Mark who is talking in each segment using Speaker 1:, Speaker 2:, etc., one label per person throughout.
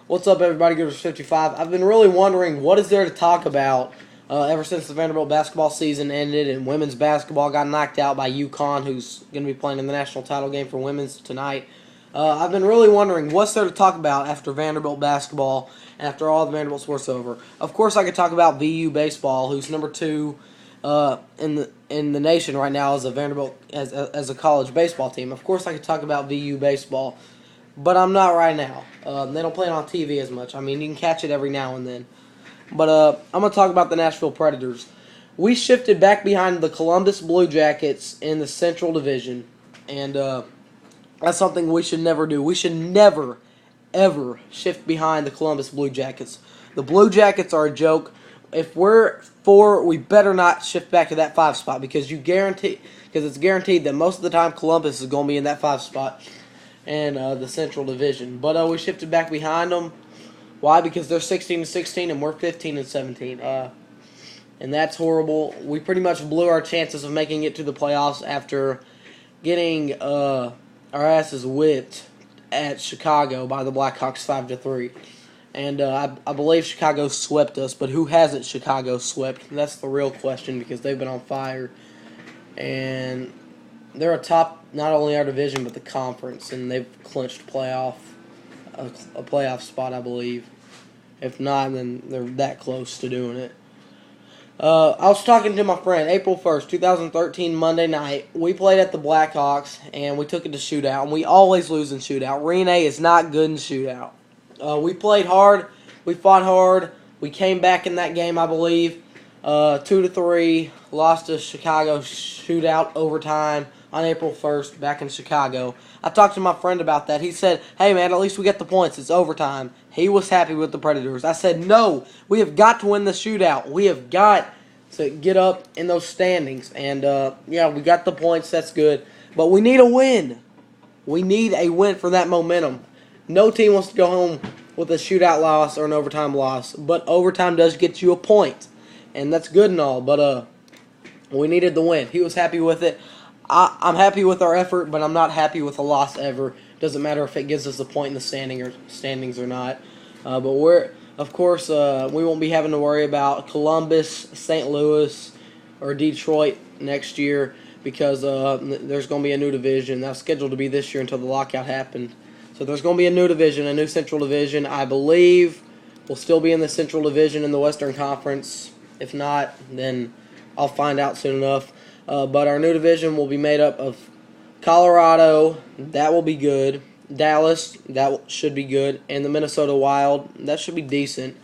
Speaker 1: What's up, everybody? Gooders 55. I've been really wondering what is there to talk about ever since the Vanderbilt basketball season ended and women's basketball got knocked out by UConn, who's going to be playing in the national title game for women's tonight. I've been really wondering what's there to talk about after Vanderbilt basketball, after all the Vanderbilt sports over. Of course, I could talk about VU baseball, who's number 2 in the nation right now as a Vanderbilt as a college baseball team. Of course, I could talk about VU baseball. But I'm not right now. They don't play it on TV as much. I mean, you can catch it every now and then. But I'm going to talk about the Nashville Predators. We shifted back behind the Columbus Blue Jackets in the Central Division. And that's something we should never do. We should never, ever shift behind the Columbus Blue Jackets. The Blue Jackets are a joke. If we're 4, we better not shift back to that 5 spot because it's guaranteed that most of the time Columbus is going to be in that 5 spot. And the Central Division. But we shifted back behind them. Why? Because they're 16-16 and we're 15-17. And that's horrible. We pretty much blew our chances of making it to the playoffs after getting our asses whipped at Chicago by the Blackhawks 5-3. And I believe Chicago swept us, but who hasn't Chicago swept? That's the real question because they've been on fire. And they're atop not only our division but the conference, and they've clinched a playoff spot, I believe. If not, then they're that close to doing it. I was talking to my friend April 1st, 2013, Monday night. We played at the Blackhawks, and we took it to shootout, and we always lose in shootout. Rene is not good in shootout. We played hard. We fought hard. We came back in that game, I believe, 2-3. Lost to Chicago shootout overtime on April 1st back in Chicago. I talked to my friend about that. He said, hey, man, at least we get the points. It's overtime. He was happy with the Predators. I said, no, we have got to win the shootout. We have got to get up in those standings. And, yeah, we got the points. That's good. But we need a win. We need a win for that momentum. No team wants to go home with a shootout loss or an overtime loss. But overtime does get you a point. And that's good and all. But we needed the win. He was happy with it. I'm happy with our effort, but I'm not happy with a loss ever. Doesn't matter if it gives us a point in the standings or not. But of course, we won't be having to worry about Columbus, St. Louis, or Detroit next year because there's going to be a new division. That's scheduled to be this year until the lockout happened. So there's going to be a new division, a new Central Division. I believe we'll still be in the Central Division in the Western Conference. If not, then I'll find out soon enough. But our new division will be made up of Colorado, that will be good, Dallas, that should be good, and the Minnesota Wild, that should be decent.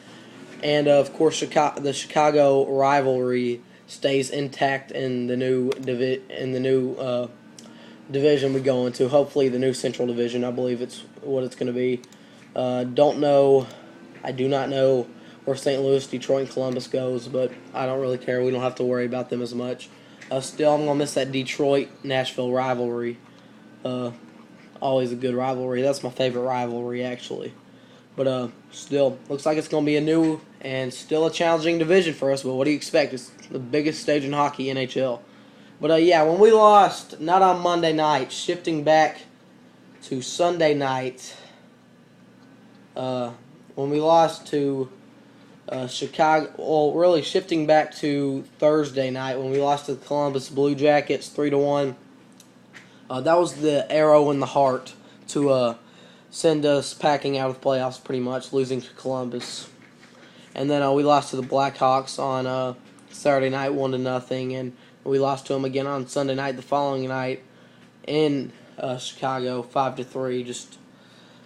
Speaker 1: And, of course, the Chicago rivalry stays intact in the new division we go into. Hopefully the new Central Division, I believe it's what it's going to be. I do not know where St. Louis, Detroit, and Columbus goes, but I don't really care. We don't have to worry about them as much. Still, I'm going to miss that Detroit-Nashville rivalry. Always a good rivalry. That's my favorite rivalry, actually. But still, looks like it's going to be a new and still a challenging division for us. But what do you expect? It's the biggest stage in hockey, NHL. But, yeah, when we lost, not on Monday night, shifting back to Sunday night, when we lost to Chicago, well, really shifting back to Thursday night when we lost to the Columbus Blue Jackets 3-1. That was the arrow in the heart to send us packing out of the playoffs pretty much, losing to Columbus. And then we lost to the Blackhawks on Saturday night 1-0, and we lost to them again on Sunday night, the following night in Chicago 5-3. Just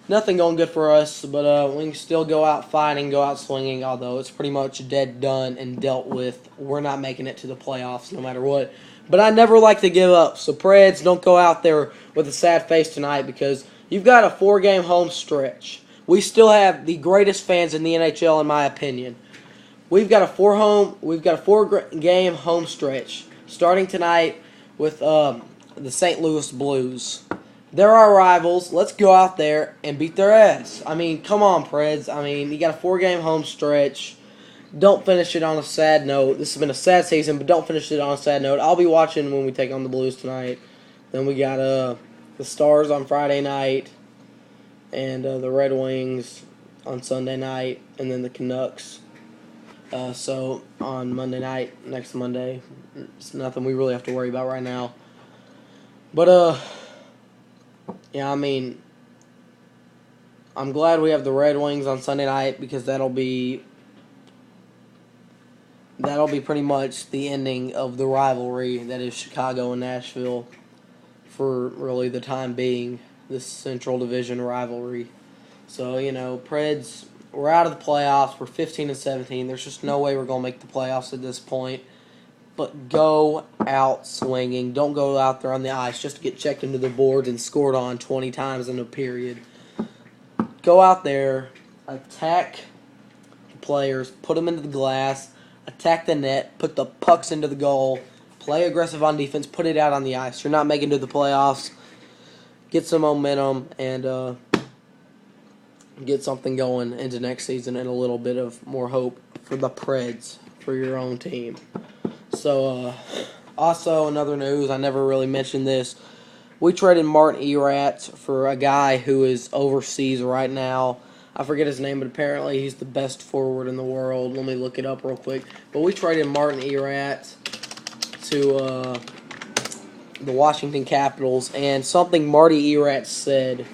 Speaker 1: nothing going good for us, but we can still go out fighting, go out swinging, although it's pretty much dead, done, and dealt with. We're not making it to the playoffs no matter what. But I never like to give up, so Preds, don't go out there with a sad face tonight because you've got a 4-game home stretch. We still have the greatest fans in the NHL, in my opinion. We've got a 4-game home stretch starting tonight with the St. Louis Blues. They're our rivals. Let's go out there and beat their ass. I mean, come on, Preds. I mean, you got a 4-game home stretch. Don't finish it on a sad note. This has been a sad season, but don't finish it on a sad note. I'll be watching when we take on the Blues tonight. Then we got the Stars on Friday night, and the Red Wings on Sunday night, and then the Canucks. So on Monday night, next Monday, it's nothing we really have to worry about right now. But yeah, I mean, I'm glad we have the Red Wings on Sunday night because that'll be pretty much the ending of the rivalry that is Chicago and Nashville for really the time being, this Central Division rivalry. So, Preds, we're out of the playoffs. We're 15 and 17. There's just no way we're going to make the playoffs at this point. But go out swinging. Don't go out there on the ice just to get checked into the boards and scored on 20 times in a period. Go out there, attack the players, put them into the glass, attack the net, put the pucks into the goal, play aggressive on defense, put it out on the ice. You're not making it to the playoffs. Get some momentum and get something going into next season and a little bit of more hope for the Preds, for your own team. So, also another news, I never really mentioned this. We traded Martin Erat for a guy who is overseas right now. I forget his name, but apparently he's the best forward in the world. Let me look it up real quick. But we traded Martin Erat to the Washington Capitals, and something Marty Erat said.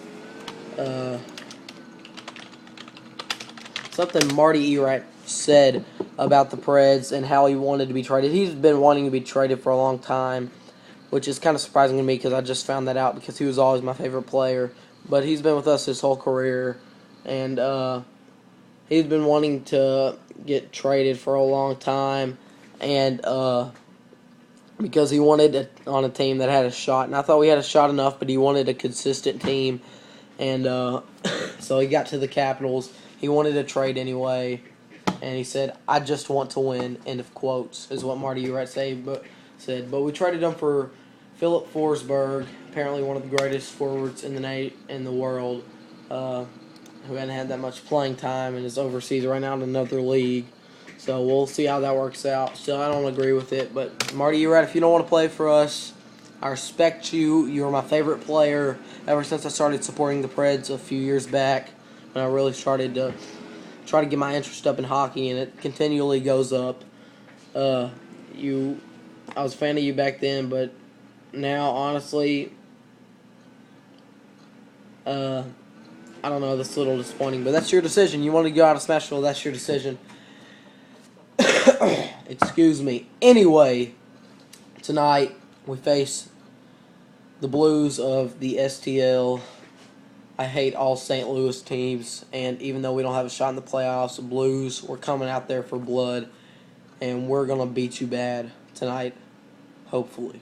Speaker 1: Something Marty Erat said about the Preds and how he wanted to be traded. He's been wanting to be traded for a long time, which is kind of surprising to me because I just found that out because he was always my favorite player. But he's been with us his whole career, and he's been wanting to get traded for a long time, and because he wanted on a team that had a shot. And I thought we had a shot enough, but he wanted a consistent team, and so he got to the Capitals. He wanted a trade anyway, and he said, "I just want to win." End of quotes is what Marty Erat said. But we traded him for Philip Forsberg, apparently one of the greatest forwards in the world, who hadn't had that much playing time and is overseas right now in another league. So we'll see how that works out. Still, I don't agree with it, but Marty Erat, if you don't want to play for us, I respect you. You were my favorite player ever since I started supporting the Preds a few years back. When I really started to try to get my interest up in hockey, and it continually goes up. I was a fan of you back then, but now, honestly, I don't know, that's a little disappointing, but that's your decision. You want to go out of Smashville, that's your decision. Excuse me. Anyway, tonight we face the Blues of the STL. I hate all St. Louis teams, and even though we don't have a shot in the playoffs, the Blues, we're coming out there for blood, and we're going to beat you bad tonight, hopefully.